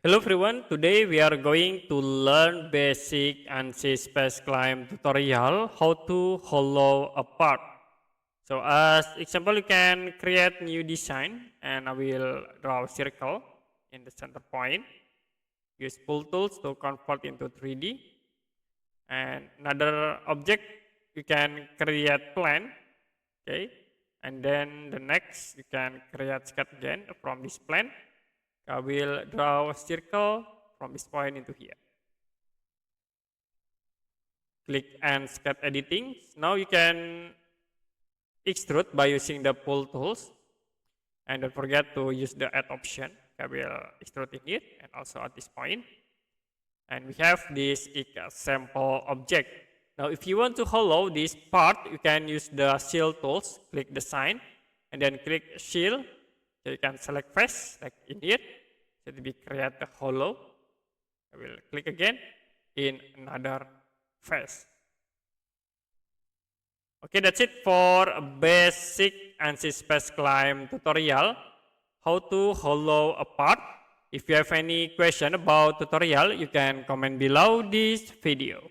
Hello everyone, today we are going to learn basic Ansys Spaceclaim tutorial how to hollow a part. So as example you can create new design and I will draw a circle in the center point. Use pull tools to convert into 3D. And another object you can create plane, okay, and then the next you can create sketch again from this plane. I will draw a circle from this point into here. Click and sketch editing. Now you can extrude by using the pull tools. And don't forget to use the add option. I will extrude in here and also at this point. And we have this sample object. Now if you want to hollow this part, you can use the shield tools. Click the sign and then click shield. So you can select face like in here. So to be create a hollow. I will click again in another face. Okay, that's it for a basic Ansys Spaceclaim tutorial. How to hollow a part. If you have any question about tutorial, you can comment below this video.